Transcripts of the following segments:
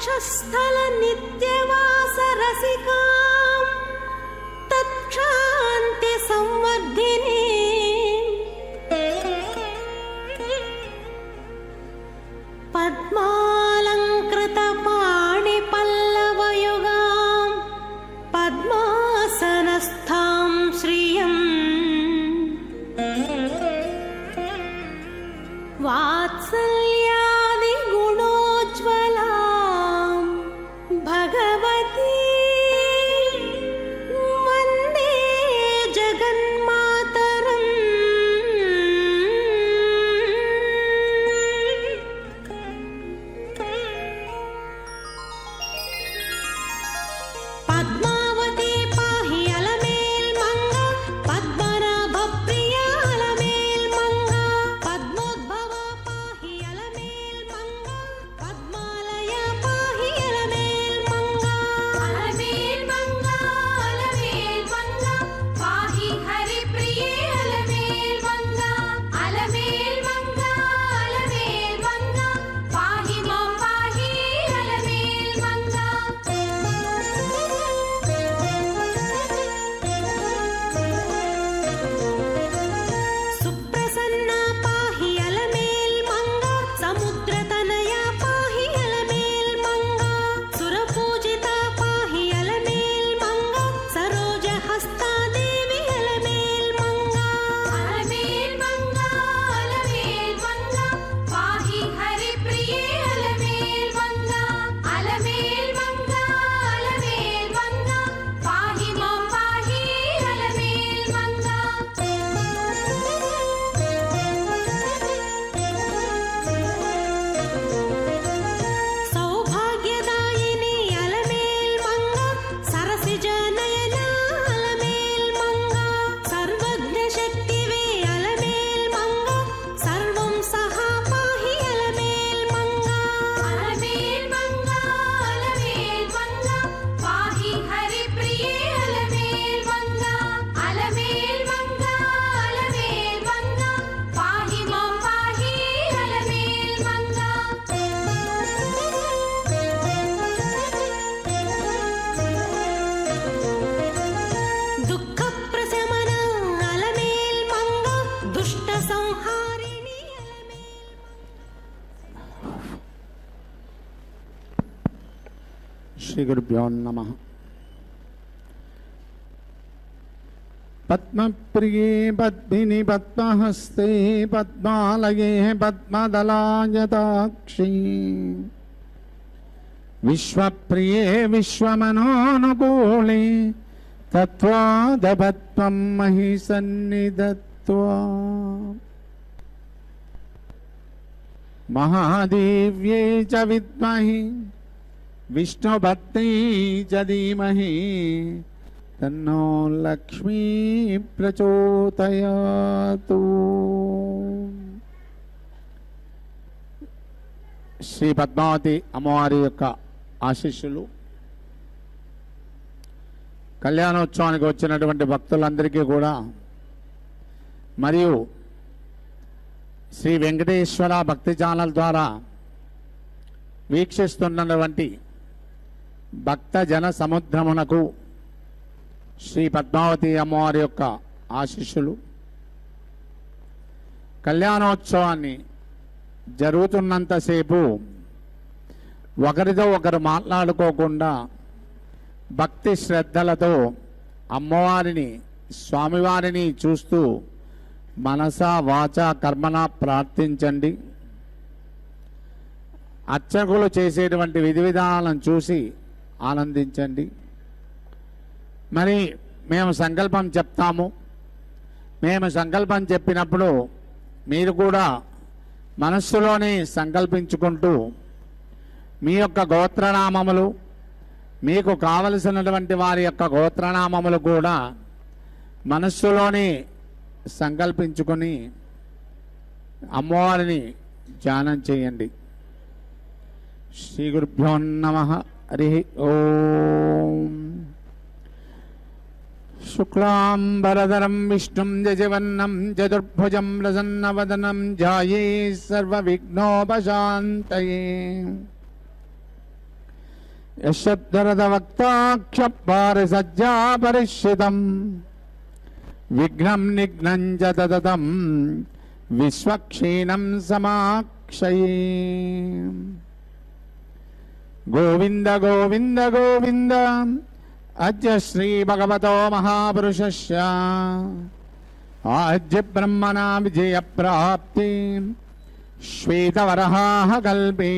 వక్షస్థల నిత్యవాస రసికాం తత్క్షాంతి సంవర్ధిని పద్మాలంకృత పాణి పల్లవయుగాం పద్మాసనస్థాం శ్రియం వాత్సల్యాది గుణోజ్వలాం భగవతి వందే జగన్మాతరం. పద్మావతి పాహి అలమేల్ మంగ పద్మనాభ ప్రియ అలమేల్ మంగ పద్మోద్భవ పాహి అలమేల్ మంగ పద్మాలయ పాహి అలమేల్ మంగ అలమేల్ మంగ అలమేల్ మంగ పాహి హరి ప్రియే అలమేల్ మంగ అలమేల్ మంగ అలమేల్ మంగ పాహి మాం పాహి అలమేల్ మంగ. సుప్రసన్న పాహి అలమేల్ మంగ సముద్రతనయ పాహి అలమేల్ మంగ సురపూజిత పాహి అలమేల్ మంగ సరోజహస్తాదేవి అలమేల్ మంగ అలమేల్ మంగ అలమేల్ మంగ పాహి హరి ప్రియే అలమేల్ మంగ అలమేల్ మంగ అలమేల్ మంగ పాహి మాం పాహి అలమేల్ మంగ. సౌభాగ్యదాయిని అలమేల్ మంగ సరసిజ నయన అలమేల్ మంగ సర్వజ్ఞ శక్తివే అలమేల్ మంగ సర్వం సహా పాహి అలమేల్ మంగ అలమేల్ మంగ అలమేల్ మంగ పాహి హరి ప్రియే అలమేల్ మంగ అలమేల్ మంగ అలమేల్ మంగ పాహి మాం పాహి అలమేల్ మంగ. దుఃఖ ప్రశమన అలమేల్ మంగ దుష్ట సంహారిణి అలమేల్. శ్రీ గురుభ్యో నమః. పద్మప్రియే పద్మిని పద్మహస్తే పద్మాలయే పద్మదళాయతాక్షి విశ్వప్రియే విశ్వమనోనుకూలే తత్వాదపద్మం మహి సన్నిధత్వా మహాదేవ్యే చ విద్మహి విష్ణుభక్త్యై చ ధీమహి తన్నో లక్ష్మీ ప్రచోదయాతు. శ్రీ పద్మావతి అమ్మవారి యొక్క ఆశీస్సులు కళ్యాణోత్సవానికి వచ్చినటువంటి భక్తులందరికీ కూడా మరియు శ్రీ వెంకటేశ్వర భక్తి ఛానల్ ద్వారా వీక్షిస్తున్నటువంటి భక్త జన సముద్రమునకు శ్రీ పద్మావతి అమ్మవారి యొక్క ఆశీస్సులు. కళ్యాణోత్సవాన్ని జరుగుతున్నంతసేపు ఒకరితో ఒకరు మాట్లాడుకోకుండా భక్తి శ్రద్ధలతో అమ్మవారిని స్వామివారిని చూస్తూ మనసా వాచా కర్మణ ప్రార్థించండి. అర్చకులు చేసేటువంటి విధి విధానాలను చూసి ఆనందించండి. మరి మేము సంకల్పం చెప్తాము. మేము సంకల్పం చెప్పినప్పుడు మీరు కూడా మనస్సులోనే సంకల్పించుకుంటూ మీ యొక్క గోత్రనామములు, మీకు కావలసినటువంటి వారి యొక్క గోత్రనామములు కూడా మనస్సులోనే సంకల్పించుకొని అమ్మవారిని ధ్యానం చేయండి. శ్రీ గురుభ్యో నమః. హరి ఓం. శుక్లాంబరధరం విష్ణుం జయవన్నం చతుర్భుజం ప్రసన్నవదనం ధ్యాయే సర్వవిఘ్నోపశాంతయే. యశద్వరదవక్తాక్షపారిసజ్జా పరిష్యతం విఘ్నం నిఘ్నం చ తదతం విశ్వక్షీణం సమాక్షయే. గోవింద గోవింద గోవింద అద్య శ్రీ భగవతో మహాపురుషస్య ఆద్య బ్రహ్మణా విజయ ప్రాప్తి శ్వేతవరహాః కల్పే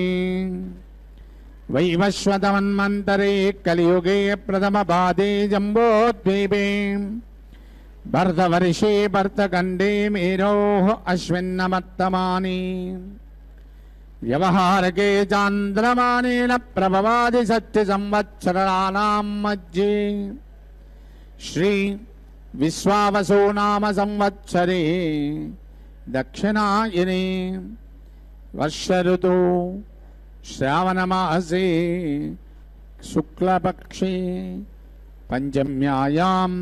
వైవస్వతమన్వంతరే కలియుగే ప్రథమ పాదే జంబోద్వీపే భరతవర్షే భరతఖండే మేరోః అశ్విన్నమత్తమాని వ్యవహారకే చాంద్రమానేన ప్రభవాది సత్య సంవత్సరాణాం మధ్యే శ్రీ విశ్వావసో నామ సంవత్సరే దక్షిణాయనే వర్షఋతు శ్రావణమాసే శుక్లపక్షే పంచమ్యాయాం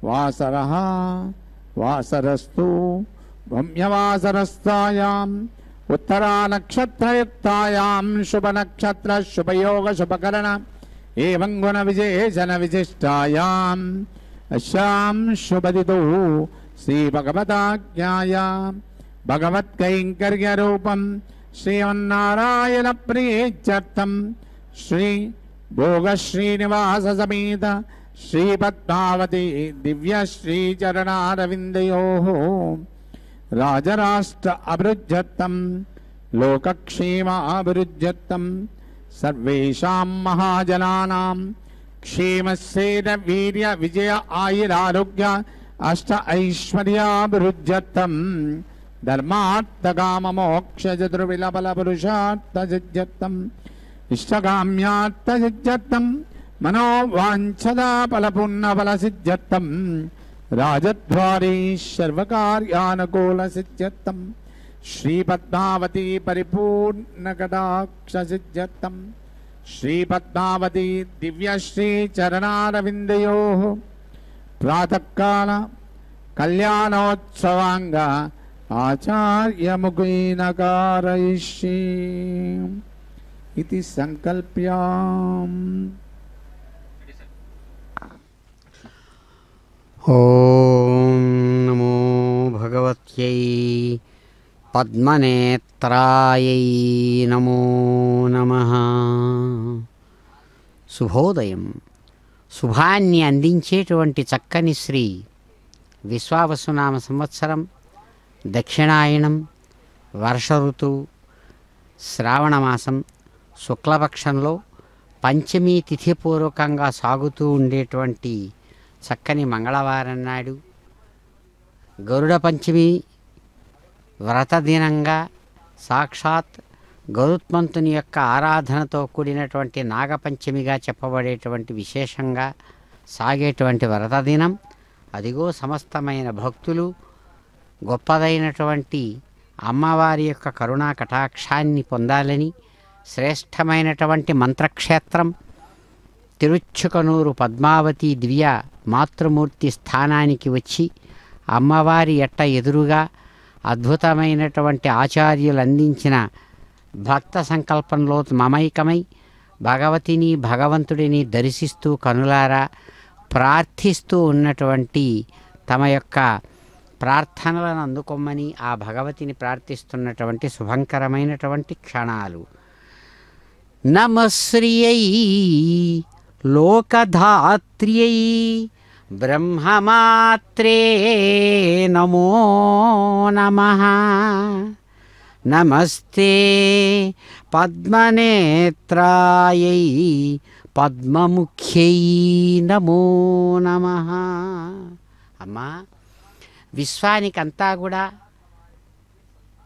వాసరః వాసరస్తు భౌమ్యవాసరస్తాయాం ఉత్తరా నక్షత్రయుక్తాయాం శుభనక్షత్ర శుభయోగ శుభకరణ ఏవం గుణ విశేషణ విశిష్టాయాం అస్యాం శుభదితో శ్రీ భగవతాజ్ఞాయ భగవత్కైంకర్య రూపం శ్రీమన్నారాయణ ప్రీత్యర్థం శ్రీ భోగ శ్రీనివాస సమేత శ్రీ పద్మావతి దివ్య శ్రీచరణారవిందయోః రాజరాష్ట్ర అభివృద్ధ్యర్థం లోకక్షేమ అభివృద్ధ్యర్థం సర్వేషాం మహాజనానాం క్షేమస్యేన వీర్య విజయ ఆయురారోగ్య అష్ట ఐశ్వర్యాభివృద్ధ్యర్థం ధర్మార్థకామ మోక్ష చతుర్విలబల పురుషార్థ సిద్ధ్యర్థం ఇష్టకామ్యార్థ సిద్ధ్యర్థం మనోవాంఛదా ఫలపున్న ఫల సిద్ధ్యర్థం రాజద్వారీ సర్వకార్యానుకూల సిద్ధ్యర్థం శ్రీ పద్మావతి పరిపూర్ణ కటాక్ష సిద్ధ్యర్థం శ్రీ పద్మావతి దివ్య శ్రీ చరణారవిందయోః ప్రాతకాల కళ్యాణోత్సవాంగ ఆచార్యముఖేన కారయిష్యే ఇతి సంకల్ప్యాం. ఓం నమో భగవత్యై పద్మనేత్రాయై నమో నమః. శుభోదయం. శుభాన్ని అందించేటువంటి చక్కని శ్రీ విశ్వావసునామ సంవత్సరం దక్షిణాయనం వర్ష ఋతువు శ్రావణమాసం శుక్లపక్షంలో పంచమీ తిథిపూర్వకంగా సాగుతూ ఉండేటువంటి చక్కని మంగళవారం నాడు గరుడ పంచమి వ్రతదినంగా సాక్షాత్ గరుత్మంతుని యొక్క ఆరాధనతో కూడినటువంటి నాగపంచమిగా చెప్పబడేటువంటి విశేషంగా సాగేటువంటి వ్రతదినం. అదిగో సమస్తమైన భక్తులు గొప్పదైనటువంటి అమ్మవారి యొక్క కరుణా కటాక్షాన్ని పొందాలని శ్రేష్టమైనటువంటి మంత్రక్షేత్రం తిరుచ్చుకనూరు పద్మావతి దివ్య మాతృమూర్తి స్థానానికి వచ్చి అమ్మవారి ఎట్ట ఎదురుగా అద్భుతమైనటువంటి ఆచార్యులు అందించిన భక్త సంకల్పంలో మమైకమై భగవతిని భగవంతుడిని దర్శిస్తూ కనులారా ప్రార్థిస్తూ ఉన్నటువంటి తమ యొక్క ప్రార్థనలను అందుకోమని ఆ భగవతిని ప్రార్థిస్తున్నటువంటి శుభంకరమైనటువంటి క్షణాలు. నమశ్రియై లోకధాత్ర్యై బ్రహ్మమాత్రే నమో నమః. నమస్తే పద్మనేత్రాయై పద్మముఖ్యై నమో నమః. అమ్మా, విశ్వానికంతా కూడా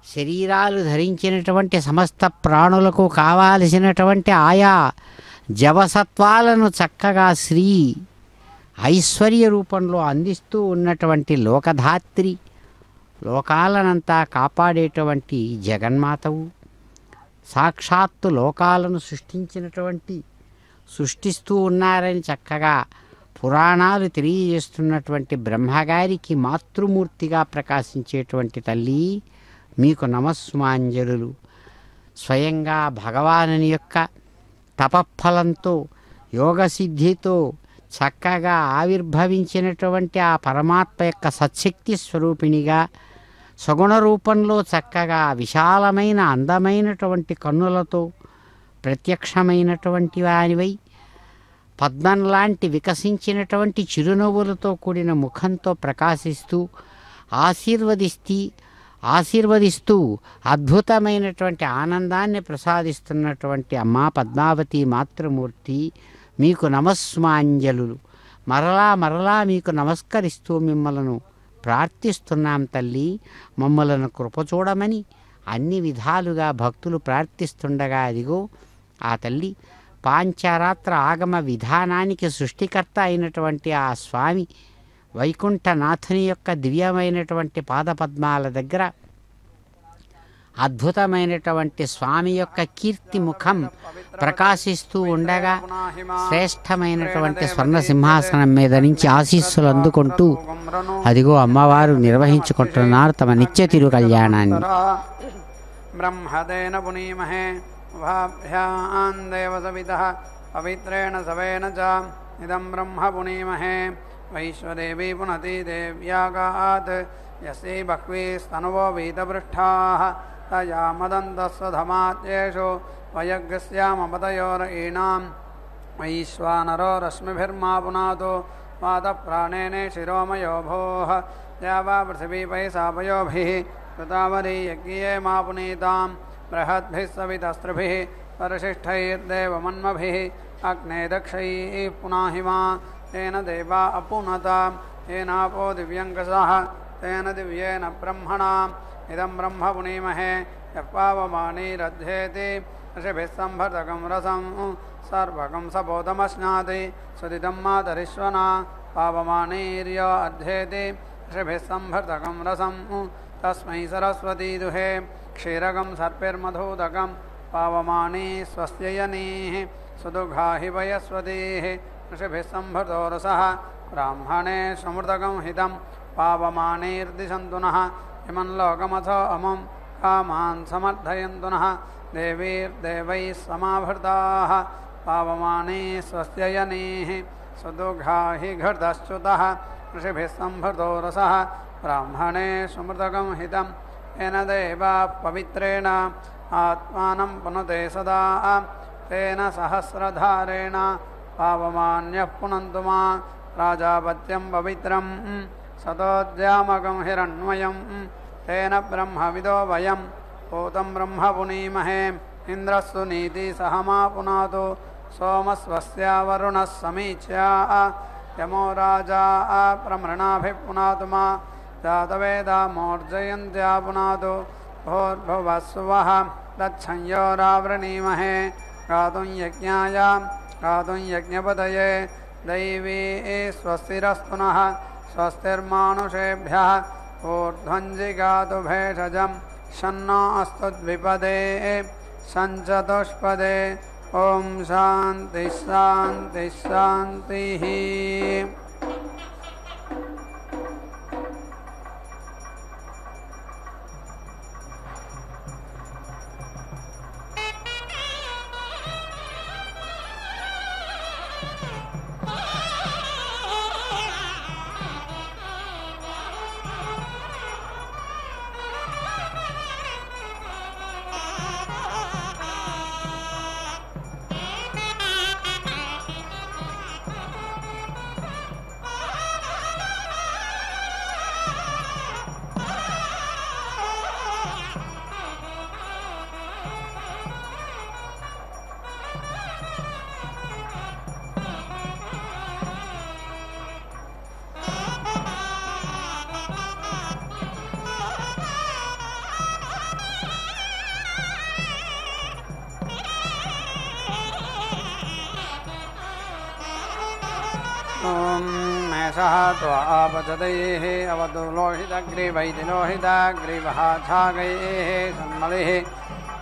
శరీరాలు ధరించినటువంటి సమస్త ప్రాణులకు కావాల్సినటువంటి ఆయా జవసత్వాలను చక్కగా శ్రీ ఐశ్వర్య రూపంలో అందిస్తూ ఉన్నటువంటి లోకధాత్రి, లోకాలనంతా కాపాడేటువంటి జగన్మాతవు, సాక్షాత్తు లోకాలను సృష్టిస్తూ ఉన్నారని చక్కగా పురాణాలు తెలియజేస్తున్నటువంటి బ్రహ్మగారికి మాతృమూర్తిగా ప్రకాశించేటువంటి తల్లి, మీకు నమస్సుమాంజలులు. స్వయంగా భగవానుని యొక్క తపఫలంతో యోగసిద్ధితో చక్కగా ఆవిర్భవించినటువంటి ఆ పరమాత్మ యొక్క సత్శక్తి స్వరూపిణిగా సగుణ రూపంలో చక్కగా విశాలమైన అందమైనటువంటి కన్నులతో ప్రత్యక్షమైనటువంటి వానివై పద్మంలాంటి వికసించినటువంటి చిరునవ్వులతో కూడిన ముఖంతో ప్రకాశిస్తూ ఆశీర్వదిస్తూ అద్భుతమైనటువంటి ఆనందాన్ని ప్రసాదిస్తున్నటువంటి అమ్మా పద్మావతి మాతృమూర్తి మీకు నమస్మాంజలులు. మరలా మీకు నమస్కరిస్తూ మిమ్మలను ప్రార్థిస్తున్నాం తల్లి. మమ్మలను కృపచూడమని అన్ని విధాలుగా భక్తులు ప్రార్థిస్తుండగా అదిగో ఆ తల్లి పాంచరాత్ర ఆగమ విధానానికి సృష్టికర్త అయినటువంటి ఆ స్వామి వైకుంఠనాథుని యొక్క దివ్యమైనటువంటి పాదపద్మాల దగ్గర అద్భుతమైనటువంటి స్వామి యొక్క కీర్తి ముఖం ప్రకాశిస్తూ ఉండగా శ్రేష్టమైనటువంటి స్వర్ణ సింహాసనం మీద నుంచి ఆశీస్సులు అందుకుంటూ అదిగో అమ్మవారు నిర్వహించుకుంటున్నారు తమ నిత్య తిరు కళ్యాణాన్ని. బ్రహ్మదేన పునీమహే ఉభాభ్యాం దేవసవితః పవిత్రేణ సవేన చ ఇదం బ్రహ్మ పునీమహే వైశ్వదేవీ పునతి దేవ్యాగాత్ యస్యై బహ్వీస్తనువో వీతపృష్ఠాః తయా మదంతస్వధమాత్యేషు వయగ్స్యామపతయోరీణాం వైశ్వానరో రశ్మిభిర్మా పునాతో వాతప్రాణేనే శిరోమయో భోః या वा पृथिवीपै सापयोभिः कृतावरी यज्ञे मा पुनीतां बृहद्भिः सवितस्त्रिभिः परिशिष्टैर्देवमन्मभिः अग्ने दक्षैः पुनाहिमा तेन देवा अपुनता येनापो दिव्यङ्कसः तेन दिव्येन ब्रह्मणा इदं ब्रह्म पुनीमहे यः पावमानीरध्येति ऋषिभिः सम्भर्तकं रसं सर्वकं सपोतमश्नाति सुदितं मातरिश्वना पावमानीर्य अध्येति ऋषिभिः सम्भर्तकं रसं तस्मै सरस्वती दुहे क्षीरकं सर्पिर्मधूदकं पावमानी स्वस्त्ययनीः सुदुघाहि वयस्वतीः ऋषिभिः सम्भर्तो रसः ब्राह्मणे समृतकं हितं पावमानीर्दिशन्तु नः इमं लोकमथो अमुं कामान् समर्थयन्तु नः देवीर्देवैः समाभृताः पावमानी स्वस्त्ययनीः सुदुघाहि घृतश्च्युतः ऋषिभिः सम्भृतो रसः ब्राह्मणे सुमृतकं हितं येन देवाः पवित्रेण आत्मानं पुनुते सदा तेन सहस्रधारेण पावमान्यः पुनन्तु मा प्राजापत्यं पवित्रं सतोद्यामकं हिरण्मयं तेन ब्रह्मविदो वयं पूतं ब्रह्म पुनीमहे इन्द्रस्तु नीति सह मा पुनातु सोमस्वस्या वरुणः समीच्या यमो राजा प्रमृणाभिः पुनातु मा जातवेदा मोर्जयन्त्या पुनातु भूर्भुवस्सुवः तच्छंयोरावृणीमहे गातुं यज्ञाय गातुं यज्ञपतये दैवी स्वस्तिरस्तु नः स्वस्तिर्मानुषेभ्यः ऊर्ध्वञ्जिगातु भेषजं शन्नो अस्तु द्विपदे सञ्चतुष्पदे ओम शांति शांति शांति। मेषः त्वापचतैः अवतु लोहितग्रीवैतिलोहितग्रीवः छागैः सन्मलिः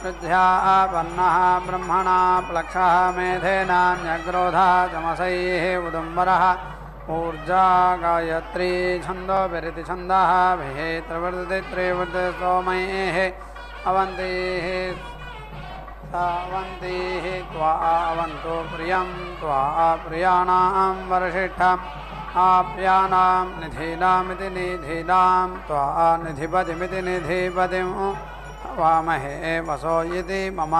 वृद्ध्यापन्नः ब्रह्मणा प्लक्षः मेधेनान्यग्रोधः चमसैः उदुम्बरः ऊर्जा गायत्री छन्दोभिरिति छन्दः भिः त्रिवृद्धि त्रिवृद्धि सोमैः अवन्तीः अवन्तीः त्वा अवन्तु प्रियं त्वा प्रियाणां वर्षिष्ठम् आप्यानां निधीनामिति निधीनां त्वा निधिपतिमिति निधिपतिं वामहे वसो इति मम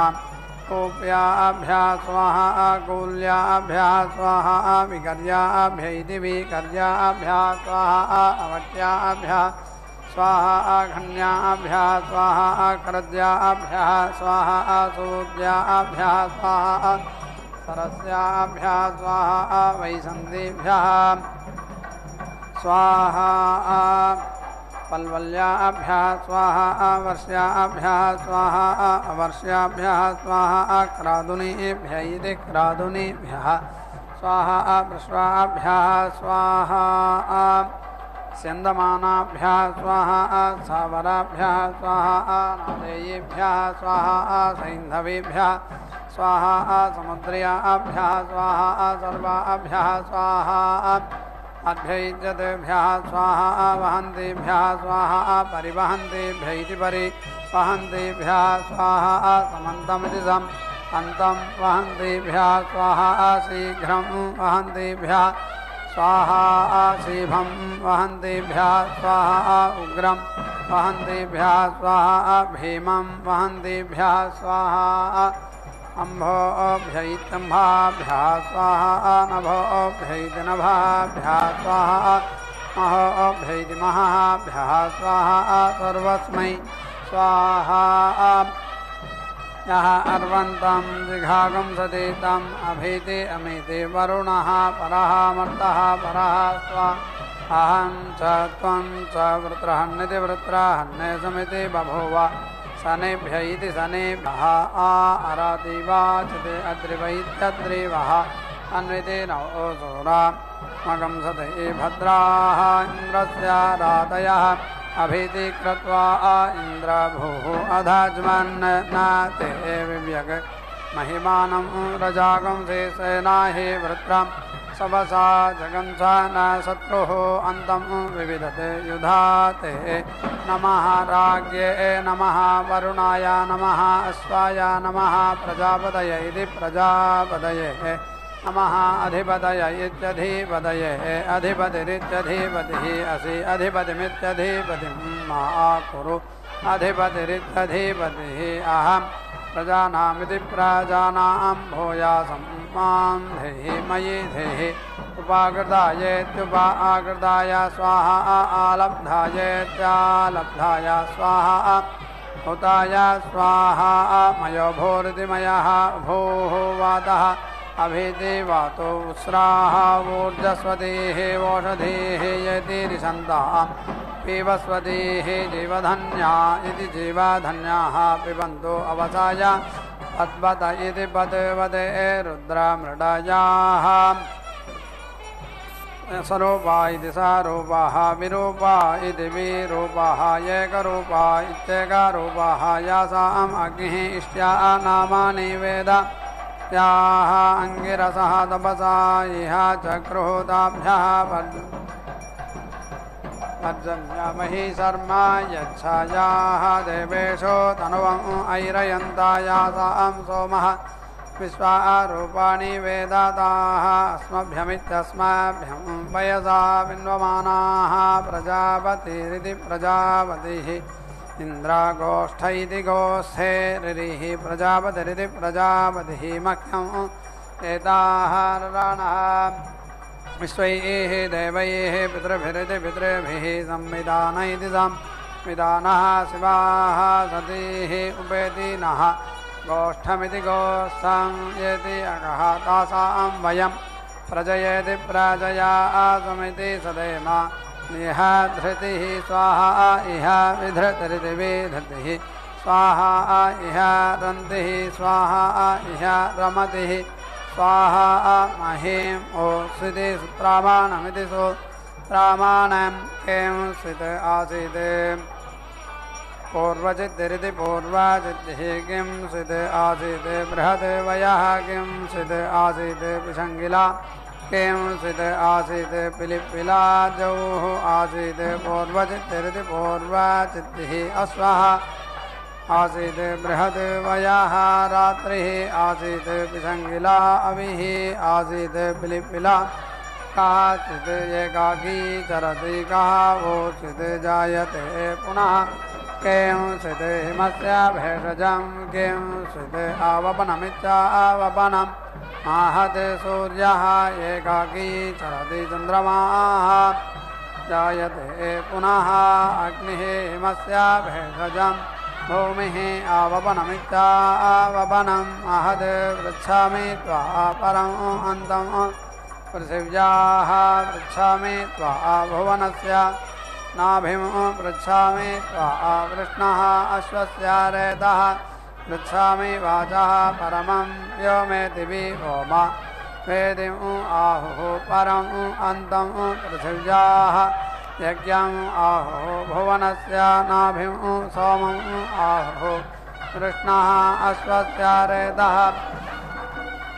कूप्याभ्यः स्वाहा कूल्याभ्यः स्वाहा विकर्याभ्य इति विकर्याभ्यः स्वाहा अवट्याभ्यः स्वाहा घन्याभ्यः स्वाहा करद्याभ्यः स्वाहा सूर्याभ्यः स्वाहा सरस्याभ्यः स्वाहा वैसन्धिभ्यः स्वाहा पल्वल्याभ्यः स्वाहा वर्ष्याभ्यः स्वाहा अवर्ष्याभ्यः स्वाहा क्रादुनीभ्यः इति क्रादुनीभ्यः स्वाहा वृष्वाभ्यः स्वाहा स्यन्दमानाभ्यः स्वाहा सावराभ्यः स्वाहा नादेयेभ्यः स्वाहा सैन्धवेभ्यः स्वाहा समुद्र्याभ्यः स्वाहा सर्वाभ्यः स्वाहा अभ्यैजतेभ्यः स्वाहा वहन्तेभ्यः स्वाहा परिवहन्तेभ्यः इति परिवहन्तेभ्यः स्वाहा समन्तमिति सम् अन्तं वहन्तेभ्यः स्वाहा शीघ्रं वहन्तेभ्यः स्वाहा शीभं वहन्तेभ्यः स्वाहा उग्रं वहन्तेभ्यः स्वाहा भीमं वहन्तेभ्यः स्वाहा अम्भोऽभ्यैतम्भाभ्यः स्वाहा नभोऽभ्यैतनभाभ्यः स्वाहा महोऽभ्यैति महाभ्यः स्वाहा सर्वस्मै स्वाहा यः अर्वन्तं जिघागं सतीतम् अभीति अमीति वरुणः परः मर्तः परः स्वा अहं च त्वं च वृत्रहन्निति वृत्रहन्ने समिति बभूव सनेभ्य इति सनेभ्यः अरादिवाचिते अद्रिवैत्यद्रिवः अन्विते नवोऽसूरा मगं सते भद्राः इन्द्रस्य रातयः अभीति कृत्वा इन्द्रभूः अधज्मन्नाते विव्यग महिमानं रजागं सेनाहि वृत्रं सबसा जगंस न शत्रुः अन्तं विविधते युधाते नमः राज्ञे नमः वरुणाय नमः अश्वाय नमः प्रजापतये इति प्रजापतये नमः अधिपतये इत्यधिपतये अधिपतिरित्यधिपतिः असि अधिपतिमित्यधिपतिं मा कुरु अधिपतिरित्यधिपतिः अहं प्रजानामिति प्रजानां भूयासं मां धेहि मयि धेहि उपाकृतायेत्युपाकृताय स्वाहा आलब्धायेत्यालब्धाय स्वाहा हुताय स्वाहा मयो भूरिति मयः भूः वातः अभीति वातो उस्राः ऊर्जस्वतीः ओषधीः यति रिषन्तः पीवस्वतीः जीवधन्या इति जीवधन्याः पिबन्तु अवसाय पद्वत इति पद्वते रुद्रमृडयाः स्वरूपा इति स्वरूपाः विरूपा इति विरूपाः एकरूपा इत्येकरूपाः यासाम् अग्निः इष्ट्या नामानि वेद याः अङ्गिरसः तपसा इह चक्रुताभ्यः पर्जन्यमहि शर्मा यच्छायाः देवेशो तनुवम् ऐरयन्तायासां सोमः विश्वारूपाणि वेदाताः अस्मभ्यमित्यस्मभ्यं वयसा विन्वमानाः प्रजापतिरिति प्रजापतिः इन्द्रागोष्ठ इति गोष्ठेरिः प्रजापतिरिति प्रजापतिः मह्यम् एताः रणः विश्वैः देवैः पितृभिरिति पितृभिः संविधान इति संविधानः शिवाः सतीः उपेति नः गोष्ठमिति गोष्ठं येति अगः तासां वयं प्रजयेति प्रजया समिति सदेम इह धृतिः स्वाहा इह विधृतिरिति विधृतिः स्वाहा इह रन्तिः स्वाहा इह रमतिः स्वाहा महीं ओषिति सुत्रामाणमिति सुत्रामाणं किं स्वित् आसीत् पूर्वचित्तिरिति पूर्वचित्तिः किं स्वित् आसीत् बृहत् वयः किं स्वित् आसीत् पिशङ्गिला किं स्वित् आसीत् पिलिपिला जौः आसीत् पूर्वचित्तिरिति पूर्वचित्तिः अश्वः आसीत् बृहद्वयः रात्रिः आसीत् पिशङ्गिला अविः आसीत् पिलिपिला काचित् एकाकी चरति कः वोचित् जायते पुनः केंचित् हिमस्य भेषजं केंचित् आवपनमित्यावपनम् आहत् सूर्यः एकाकी चरति चन्द्रमाः जायते पुनः अग्निः हिमस्य भेषजं भूमिः आवपनमित्यावपनम् आहत् पृच्छामि त्वा परम् अन्तम् पृथिव्याः पृच्छामि त्वा भुवनस्य नाभिं पृच्छामि त्वा कृष्णः अश्वस्य रेतः पृच्छामि वाचः परमं व्योमेति व्योमा वेदिम् आहुः परम् अन्तं पृथिव्याः यज्ञम् आहुः भुवनस्य नाभिं सोमम् आहुः कृष्णः अश्वस्य रेतः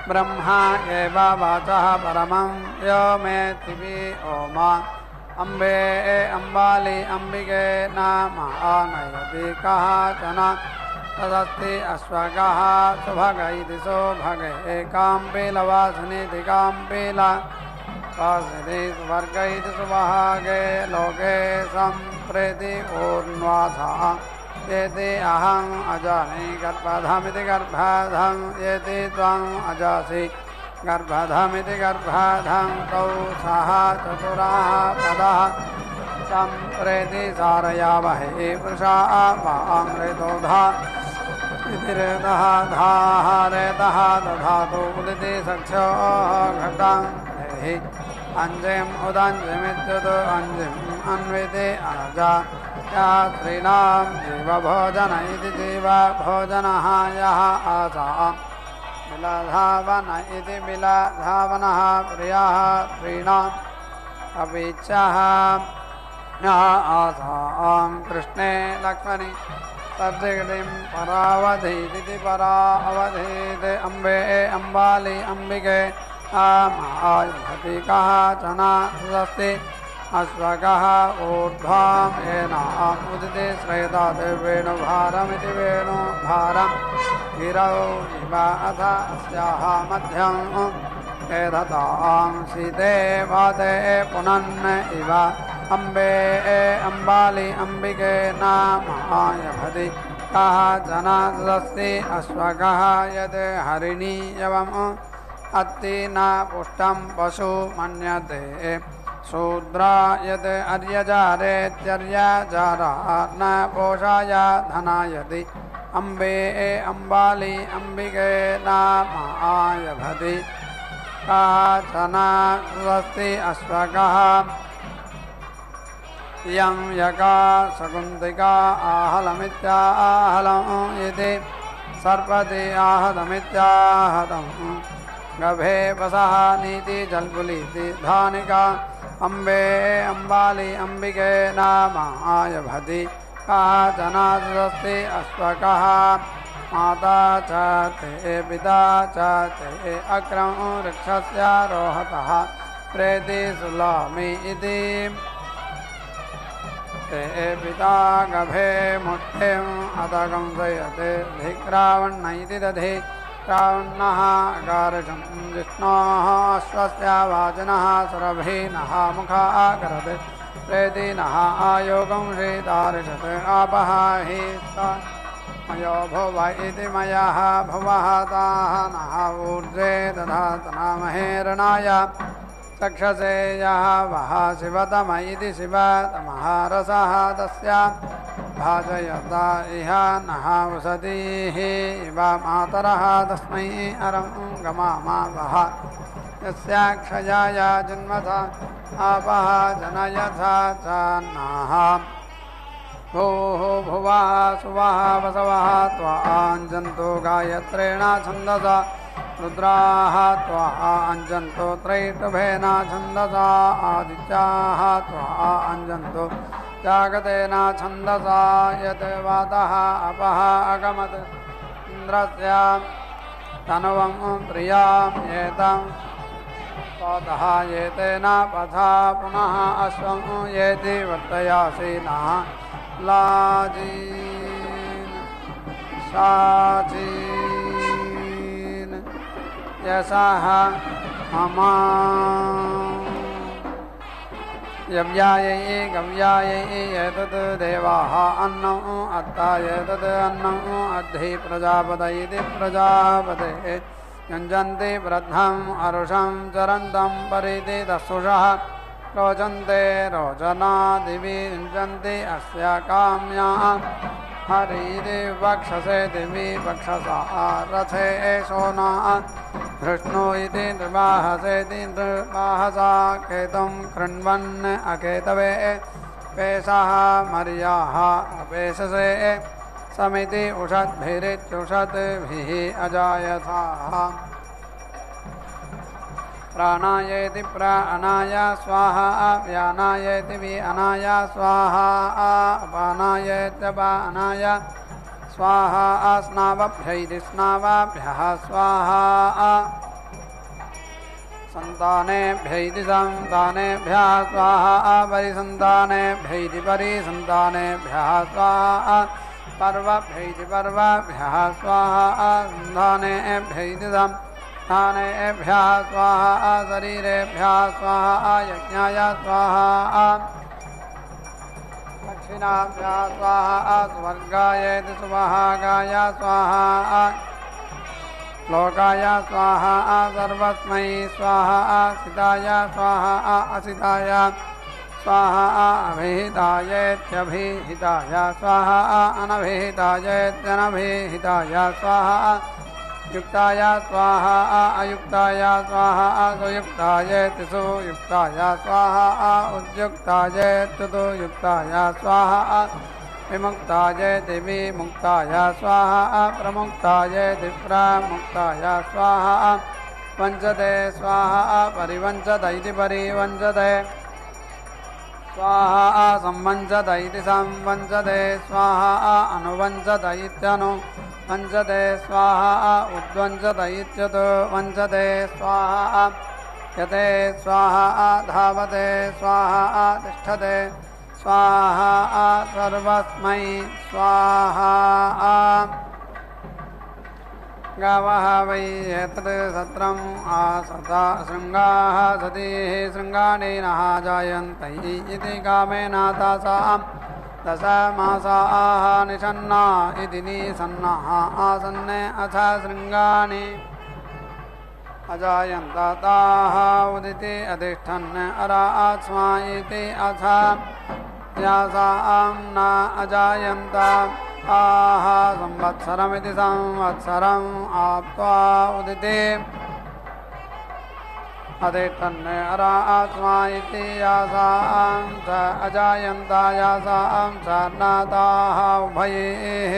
ब्रह्मा एव वाचः परमं व्योमेति व्योमा अम्बे अम्बाली अम्बिके नाम आनयति कश्चन तदस्ति अश्वगः सुभग इति सुभग एकाम्बीलवासिनीति काम्बीला वासिनी सुवर्ग इति सुभागे लोके सम्प्रेति ऊर्ध्वाधः येति अहम् अजामि गर्भधमिति गर्भधं येति त्वम् अजासि गर्भधमिति गर्भधं तौ सः चतुरः पदः सम्प्रेति सारयावहे पुरुषा वामृतोधा इति रेतः धाः रेतः दधातु उदिति सख्यो घटं देहि अंजिम् उदञ्जिमित्युत अंजिम् अन्विति अनजा या स्त्रीणां जीवभोजन इति जीवभोजनः यः आसा बिलधावन इति बिलधावनः प्रियः स्त्रीणाम् अपि च आसां कृष्णे लक्ष्मणि तद्दिग्धिं परावधीति परावधीति अम्बे अम्बाली अम्बिके आमायभति कश्चन स्वस्ति अश्वगः ऊर्ध्वां येनाम् उदिति श्रेतात् वेणुभारमिति वेणुभारं गिरौ इव अथ अस्याः मध्यम् एधतां शीते वाते पुनन् इव अम्बे अम्बाली अम्बिके नाम आयभति कश्चन स्वस्ति अश्वगः यद् हरिणीयवम् अत्ति न पुष्टं पशु मन्यते शूद्रा यद् अर्यजारेत्यर्यजारा न पोषाय धनायति अम्बे अम्बाली अम्बिके नाम आयभति कश्चन स्वस्ति अश्वगः यं यका शकुन्तिका आहलमित्याहलम् इति सर्पति आहतमित्याहतम् गभे वसः नीति जल्कुलीति धानिका अम्बे अम्बाली अम्बिके नाम आयभति कश्चन स्वस्ति अश्वगः माता च ते पिता च ते अग्रं वृक्षस्य रोहतः प्रेति सुलामि इति ते पिता गभे मुष्टिम् अतकं सयते धिक्रावण्ण इति दधि रावण्णः अकारशं जिष्णोः अश्वस्य वाजिनः सुरभिनः मुखः करत् प्रेतिनः आयोगं श्रीतारिषत् आपः हि मयो भुव इति मयः भुवः ताः नः ऊर्जे दधातनामहेरणाय चक्षसे यः वः शिवतम इति शिवतमः रसः तस्य भाजयता इह नः वसतिः इव मातरः तस्मै अरं गमामा वः यस्य क्षयाय जन्मथा आपः जनयथा च नः भूः भुवः सुवः वसवः त्वाञ्जन्तो गायत्रेण छन्दसा रुद्राः त्वा अञ्जन्तो त्रैटुभेन छन्दसा आदित्याः त्वा अञ्जन्तो जागतेन छन्दसा यत् वातः अपः अगमत् इन्द्रस्य तनुवं प्रियां एतं ततः एतेन पथा पुनः अश्वं येति वर्तयासि नः लाजीन् पिशाचीन् यशः ममा यव्यायै गव्यायै एतत् देवाः अन्नम् अत्ताय तत् अन्नम् अद्धि प्रजापतैति प्रजापते युञ्जन्ति वृद्धम् अरुषं चरन्तं परिति दस्सुषः रोचन्ते रोचनादिवि युञ्जन्ति अस्य काम्या हरिति वक्षसे दिवि वक्षसा रथे सोना धृष्णु इति निर्वाहसेति निर्वाहसा केतुं कृण्वन् अकेतवे पेशः मर्याः अपेशसे समिति उषद्भिरित्युषद्भिः अजायथाः प्राणायेति प्राणाय स्वाहा व्यानायेति व्यानाय स्वाहा अपानायेत्यपानाय स्वाहा स्नावभ्यैति स्नावाभ्यः स्वाहा सन्तानेभ्यैति सन्तानेभ्यः स्वाहा परिसन्तानेभ्यैति परिसन्तानेभ्यः स्वाहा पर्वभ्यैति पर्वभ्यः स्वाहा सन्तानेभ्यैति स्थानेभ्यः स्वाहा शरीरेभ्यः स्वाहा यज्ञाय स्वाहा दक्षिणाभ्यः स्वाहा स्वर्गायेति सुभागाय स्वाहा लोकाय स्वाहा सर्वस्मै स्वाहा सिताय स्वाहा असिताय स्वाहा अभिहितायेत्यभिहिताय स्वाहा अनभिहितायेत्यनभिहिताय स्वाहा युक्ताय स्वाहा अयुक्ताय स्वाहा सुयुक्तायेति सुयुक्ताय स्वाहा उद्युक्तायेत्यतु युक्ताय स्वाहा विमुक्तायेति विमुक्ताय स्वाहा प्रमुक्तायेति प्रमुक्ताय स्वाहा वञ्चते स्वाहा परिवञ्चत इति परिवञ्चते स्वाहा संवञ्चत इति संवञ्चते स्वाहा अनुवञ्चत इत्यनु वञ्चते स्वाहा उद्वञ्चत इत्यतु वञ्चते स्वाहा यते स्वाहा धावते स्वाहा तिष्ठते स्वाहा सर्वस्मै स्वाहा गावः वै एतत् सत्रम् आसता शृङ्गाः सतीः शृङ्गानि नः जायन्ते इति कामेन तासां दशमासाः निषन्ना इति निषन्नाः आसन्ने अथ शृङ्गानि अजायन्त ताः उदिति अधिष्ठन् अरात्स्मा इति अथ यासां न अजायन्त आह संवत्सरमिति संवत्सरम् आप्त्वा उदिति अधिष्ठन् अरात्स्मा इति यासां च अजायन्त यासां च नाताः उभयैः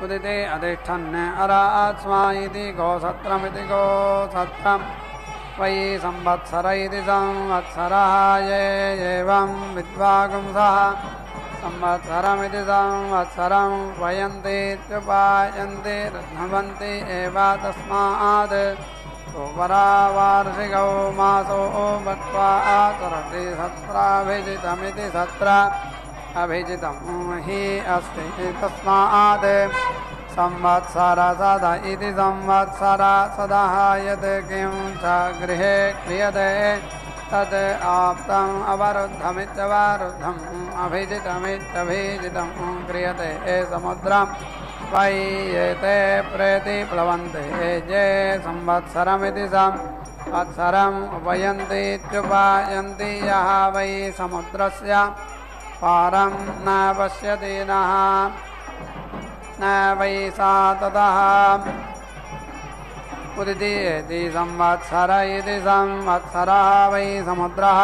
उदिति अधिष्ठन् अरात्स्मा इति गोसत्रमिति गोसत्रम् वै संवत्सर इति संवत्सरः ये एवं विद्वागुंसः संवत्सरमिति संवत्सरं वयन्तीत्युपायन्ति रघ्नवन्ति एव तस्मात् उपरावार्षिकौ मासो भक्त्वा चरति सत्राभिजितमिति सत्र अभिजितं हि अस्ति तस्मात् संवत्सर सद इति संवत्सर सदः यत् किं च गृहे क्रियते तद् आप्तम् अवरुद्धमित्यवरुद्धम् अभिजितमित्यभिजितं क्रियते समुद्रं वै एते प्रेति प्लवन्ते ये संवत्सरमिति संवत्सरम् उपयन्तीत्युपायन्ति यः वै समुद्रस्य पारं न पश्यति नः न वै सा ततः उदिति इति संवत्सर इति संवत्सरः वै समुद्रः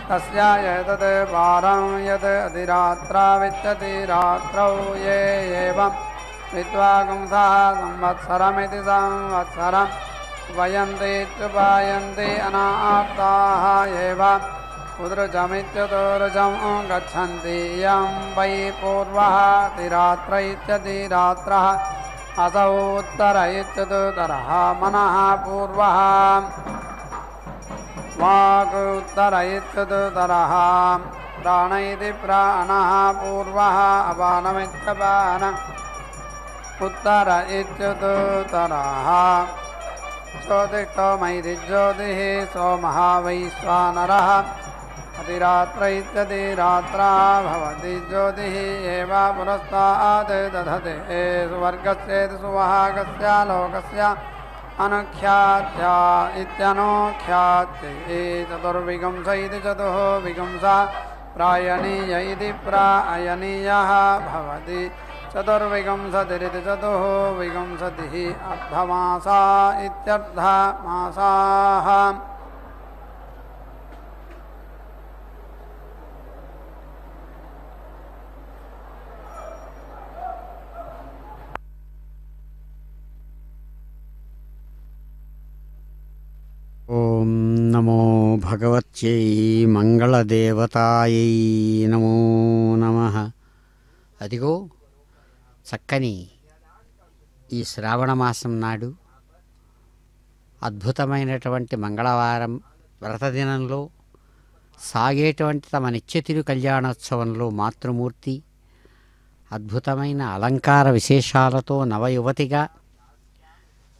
तस्य एतत् पारं यत् अधिरात्रा विद्यति रात्रौ ये एवं विद्वागुंसः संवत्सरमिति संवत्सरम् उपयन्तीत्युपायन्ति अनाप्ताः एव उदृजमित्यतोरुजं गच्छन्ति यं वै पूर्वः तिरात्र इत्यतिरात्रः असौ उत्तर इत्यतुतरः मनः पूर्वः वाक् उत्तर इत्यतुतरः प्राण इति प्राणः पूर्वः अपानमित्यपान उत्तर इत्युत्तरः ज्योतिष्ठो मैरिज्योतिः सोमः वैश्वानरः अतिरात्र इत्यतिरात्रा भवति ज्योतिः एव पुरस्तात् दधते सुवर्गस्येति सुवहागस्य लोकस्य अनुख्यात्या इत्यनोख्यात्यै चतुर्विगुंस इति चतुर्विगुंसा प्रायणीय इति प्रायणीयः भवति चतुर्विगुंसतिरिति चतुर्विगुंसतिः अर्धमासा इत्यर्धमासाः ఓం నమో భగవత్యై మంగళదేవతాయై నమో నమః. అదిగో చక్కని ఈ శ్రావణ మాసం నాడు అద్భుతమైనటువంటి మంగళవారం వ్రతదినంలో సాగేటువంటి తమ నిత్యతిరు కళ్యాణోత్సవంలో మాతృమూర్తి అద్భుతమైన అలంకార విశేషాలతో నవయువతిగా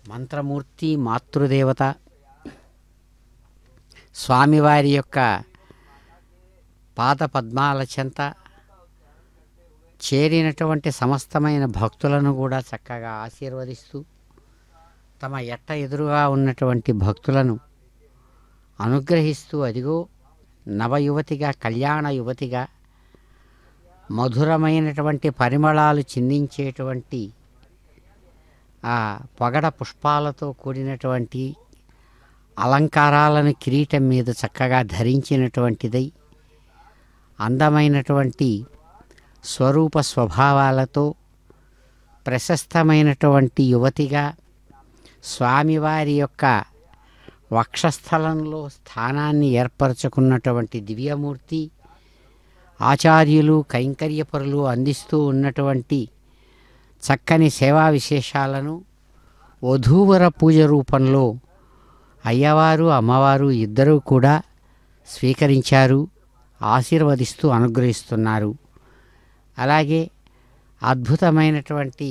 మంత్రమూర్తి మాతృదేవత స్వామివారి యొక్క పాద పద్మాల చెంత చేరినటువంటి సమస్తమైన భక్తులను కూడా చక్కగా ఆశీర్వదిస్తూ తమ ఎట్ట ఎదురుగా ఉన్నటువంటి భక్తులను అనుగ్రహిస్తూ అదిగో నవయువతిగా కళ్యాణ యువతిగా మధురమైనటువంటి పరిమళాలు చిందించేటువంటి ఆ పొగడ పుష్పాలతో కూడినటువంటి అలంకారాలను కిరీటం మీద చక్కగా ధరించినటువంటిదై అందమైనటువంటి స్వరూప స్వభావాలతో ప్రశస్తమైనటువంటి యువతిగా స్వామివారి యొక్క వక్షస్థలంలో స్థానాన్ని ఏర్పరచుకున్నటువంటి దివ్యమూర్తి ఆచార్యులు కైంకర్యపరులు అందిస్తూ ఉన్నటువంటి చక్కని సేవా విశేషాలను వధూవర పూజ రూపంలో అయ్యవారు అమ్మవారు ఇద్దరూ కూడా స్వీకరించారు, ఆశీర్వదిస్తూ అనుగ్రహిస్తున్నారు. అలాగే అద్భుతమైనటువంటి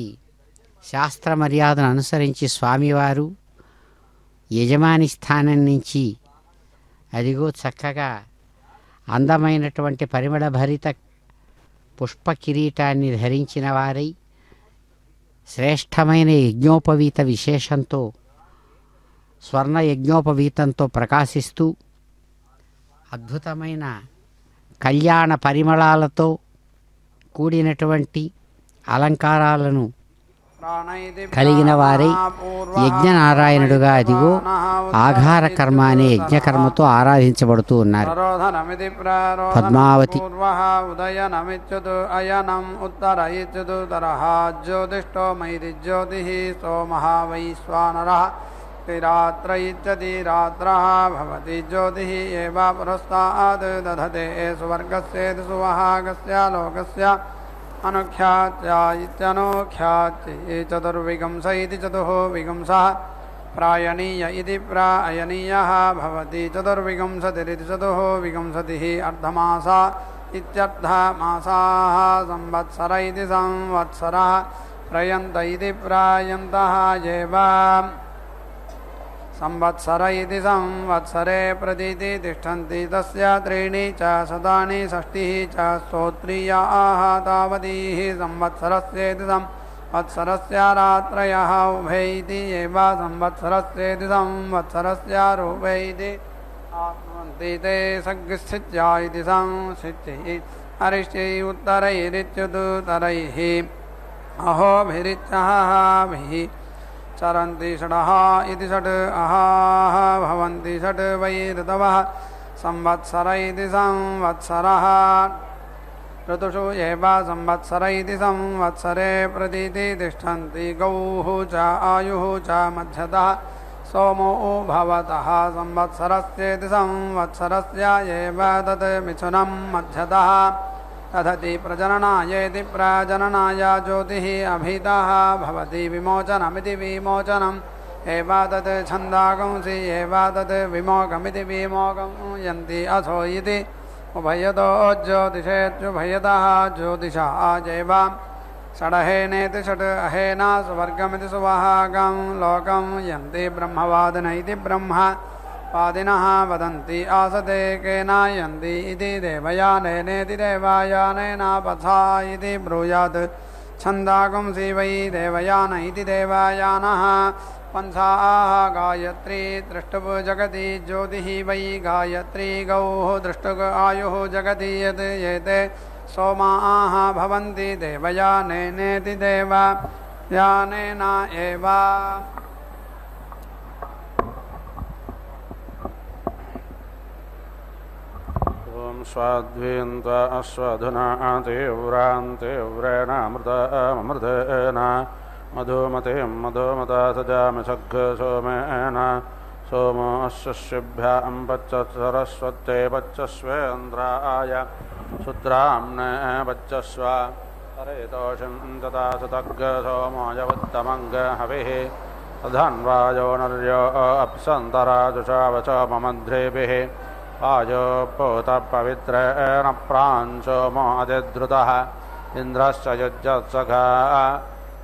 శాస్త్ర మర్యాదను అనుసరించి స్వామివారు యజమాని స్థానం నుంచి అదిగో చక్కగా అందమైనటువంటి పరిమళ భరిత పుష్ప కిరీటాన్ని ధరించిన వారై శ్రేష్టమైన యజ్ఞోపవీత విశేషంతో స్వర్ణ యజ్ఞోపవీతంతో ప్రకాశిస్తూ అద్భుతమైన కళ్యాణ పరిమళాలతో కూడినటువంటి అలంకారాలను కలిగిన వారై యజ్ఞనారాయణుడుగా అదిగో ఆఘార కర్మ అనే యజ్ఞకర్మతో ఆరాధించబడుతూ ఉన్నారు. పద్మావతి ఉదయనమిచ్యుతు అయనం ఉత్తర ఇత్యుత్తరః జ్యోతిష్ఠో మైరిజ్యోతిః సోమః వైశ్వానరః తిరాత్ర ఇత్యతిరాత్రः భవతి జ్యోతిః ఏవ పురస్తాద్ దధతే సువర్గస్యేతి సువహాగస్య లోకస్య అనుఖ్యాత్యా ఇత్యనోఖ్యాత్యై చతుర్విగంస ఇతి చతుర్విగంసः ప్రాయణీయ ఇతి ప్రాయణీయः భవతి చతుర్విగంసతిరితి చతుర్విగంసతిः అర్ధమాసా ఇత్యర్ధమాసాः సంవత్సర ఇతి సంవత్సరः ప్రయంత ఇతి ప్రాయంతः ఏవ సంవత్సర ఇతి సంవత్సరే ప్రతీతి తిష్టంతి తస్య త్రీణి చ శతాని షష్టిః చ స్తోత్రీయాः తావతీః సంవత్సరస్యేతి సంవత్సరస్య రాత్రయः ఉభయ ఇతి ఏవ సంవత్సరస్యేతి సంవత్సరస్య రూపే ఇతి ఆప్నువంతి తే సగ్స్థిత్యా ఇతి సంస్థిత్యై అరిష్ట్యై ఉత్తరైరిత్యుత్తరైః అహోభిరిత్యహాభిః చరంతి షడః ఇతి షడ్ అహాః భవంతి షడ్ వై ఋతవః సంవత్సర ఇతి సంవత్సరः ఋతుషు ఏవ సంవత్సర ఇతి సంవత్సరే ప్రతీతి తిష్టంతి గౌః చ ఆయుః చ మధ్యతః సోమో భవతః సంవత్సరస్యేతి సంవత్సరస్య ఏవ తత్ మిథునం మధ్యతః దధతి ప్రజననాయేతి ప్రజననాయ జ్యోతిః అభితః భవతి విమోచనమితి విమోచనం ఏవ తత్ ఛందాగంసి ఏవ తత్ విమోగమితి విమోగం యంతి అథో ఇతి ఉభయతో జ్యోతిషేత్యుభయతః జ్యోతిషా జైవ षडहेनेति षट् अहेना सुवर्गमिति सुवहागं लोकं यन्ति ब्रह्मवादिन इति ब्रह्मवादिनः वदन्ति आसते केनायन्ति इति देवयानेनेति देवायानेनापथा इति ब्रूयात् छन्दागुंसि वै देवयान इति देवयानः पंसाः गायत्री द्रष्टुप् जगति ज्योतिः वै गायत्री गौः दृष्टुक् आयुः जगति यत् एते सोमाः भवन्ति देवयानेनेति देवयानेन एव। ॐ स्वाध्वीन्त अश्वधुना तीव्रान्तीव्रेण अमृतेन मधुमतीं मधुमता सजामि सघ् सोमेन सोमो अश्वभ्यां पच्चसरस्वत्यै पच्चस्वेन्द्राय शुद्राम्ने पच्चस्व हरेतोषिं तथा सुतग् सोमोऽयवुत्तमङ्ग हविः धन्वायो नर्यो अप्सन्तराजुषावच ममध्रेभिः आयो पूतपवित्रेण प्राञ्चोमो अधिधृतः इन्द्रश्च युज्यत्सखा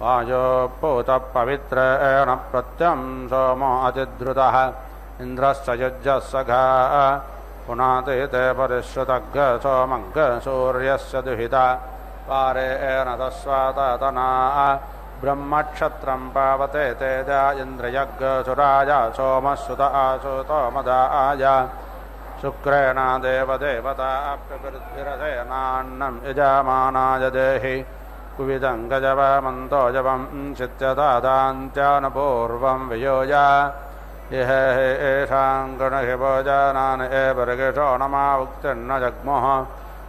वायो पूतपवित्रेण प्रत्यं सोमो अधिधृतः इन्द्रश्च युज्यत्सखा पुनाति ते परिश्रुतग् सोमग् सूर्यस्य दुहिता पारेण तस्वातना ब्रह्मक्षत्रं पावते तेज इन्द्रियग् सुराय सोमसुत आसुतो मदाय शुक्रेण देवदेवताप्यवृद्धिरसेनान्नं यजमानाय देहि कुविदं गजवमन्तो जवं चित्यतादान्त्यानुपूर्वं वियोज इह येषां गणहिभोजनानि एव ऋगिषो नमा उक्तिर्न जग्मुः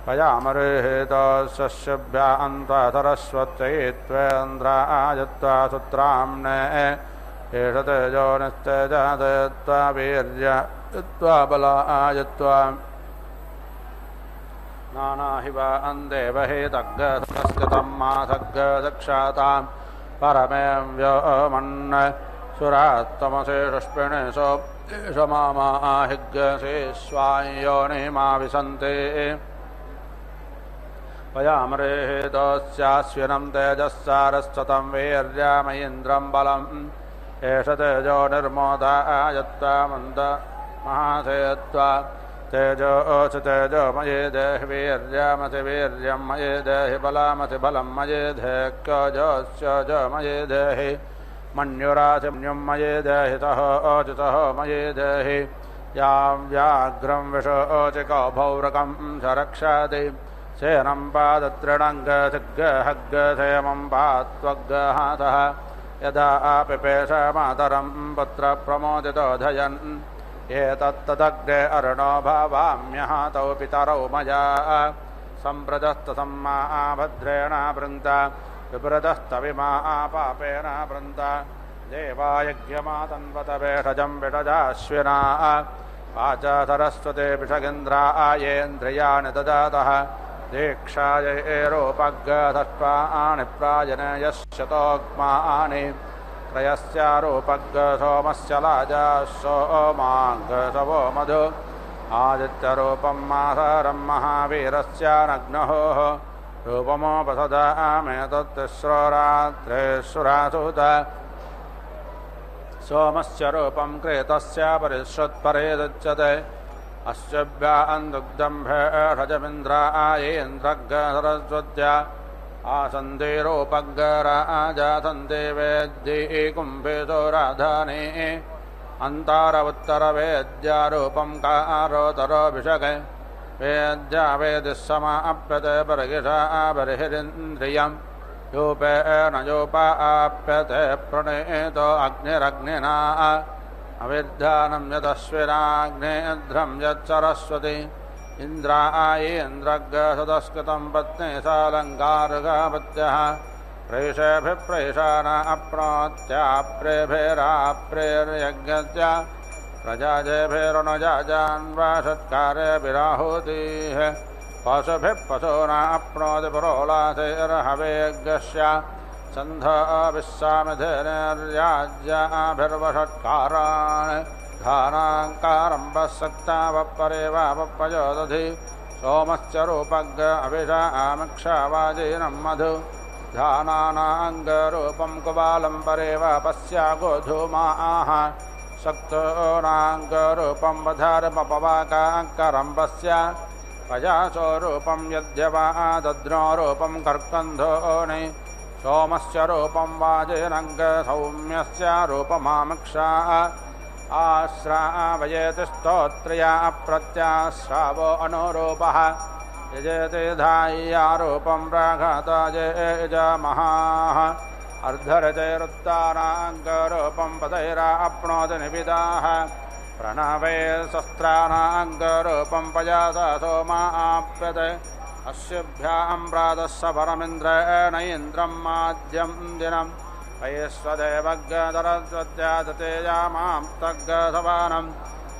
पयामरुहितोऽस्यभ्यान्त्वा सरस्वत्यै त्वेन्द्रायत्वा सुत्राम्ने एष तेजो निस्तेजत्वा वीर्यत्वा बलायत्वा नानाहिवा अन्देवहि तग्गस्कृतं मासग्गदक्षातां परमें व्योमन् सुरात्तमसे षष्पिणे सोमाहिग्गसे स्वायोनिमा विसन्ते पयामरेहेतोऽस्याश्विनं तेजस्सारस्वतं वीर्यमयीन्द्रं बलम् एष तेजो निर्मोदायत्वा मन्द महासेत्वा तेजोऽसि तेजोमये देहि वीर्यमसि वीर्यं मये देहि बलमसि बलं मये देह्योजोऽस्योजो मये देहि मन्युरासि मन्युं मये देहि सहोऽचितः मये देहि यां व्याघ्रं विशोचिको भौरकं च रक्षति सेनं पादत्रिणङ्गसिग्गहग्गसेमं पात्वग्गहातः यदा पिपेश मातरं पुत्रप्रमोदितो धयन् एतत्तदग्रे अरुणो भावाम्यहातौ पितरौ मया सम्प्रजस्तसम्मा भद्रेण वृन्त विप्रदस्तविमा पापेन वृन्त देवायज्ञमातन्वत भेषजं विषजाश्विना वाच सरस्वते विषगेन्द्रायेन्द्रियाणि ददातः दीक्षाय एरोपग्गधत्वानि प्रायने यश्चतोग्मानि त्रयस्यारूपग् सोमस्य लाजा सोमाग्सवो मधु आदित्यरूपं मासरं महावीरस्यानग्नः रूपमोपसदामेतत्तिस्रो रात्रेश्वरासुत सोमस्य रूपं क्रेतस्य परिश्रुत्परेदुच्यते अस्यभ्यान्दुग्धं भेषजमिन्द्रायेन्द्रग्गसरस्वत्या आसन्देरोपग्गराजासन्दे वेद्ये कुम्भेशो राधाने अन्तारवुत्तरवेद्यारूपं कारोतरोऽभिषगे वेद्या वेदिस्समाप्यते परगिषा बर्हिरिन्द्रियं यूपेन योपाप्यते प्रणेतो अग्निरग्निना अविद्धानं यदश्विनाग्नेध्रं यत्सरस्वती इन्द्रायेन्द्रग्गसदस्कृतं पत्नी सालङ्कारगापत्यः प्रेषेभिप्रेषाना अप्नोत्याप्रेभिराप्रेर्यज्ञस्य प्रजाजेभिरुणजान्वा षट्कारेभिराहुतिः पशुभिः पशूना अप्नोति पुरोलासेर्हवेज्ञस्य छन्दोभिस्सामिधेर्याज्याभिर्वषट्कारान् घानाङ्कारं वःसक्तावपरेवावपयोदधि सोमस्य रूपग् अभिषामिक्षावाजीनं मधु ध्यानानाङ्गरूपं कुबालं परेव पश्या गोधूमाः शक्तोनाङ्गरूपं वधारमपवाकाङ्करं पश्य पयासोरूपं यद्यवा दद्रोरूपं कर्कन्धोनि सोमस्य रूपं वाजेनङ्गसौम्यस्य रूपमामक्षा आश्रावयेति स्तोत्र्या प्रत्याश्रावो अनुरूपः यजेति धाय्यारूपं प्राघातयेजमहाः अर्धरचैरुत्तानाङ्गरूपं पदैराप्नोति निविदाः प्रणवे शस्त्राणाङ्गरूपं पयासा सोमाप्यते अस्यभ्यां प्रातः परमिन्द्रेण इन्द्रं माद्यं दिनं वैश्वदेवगदरस्वत्यादतेजामां तग्गसवानं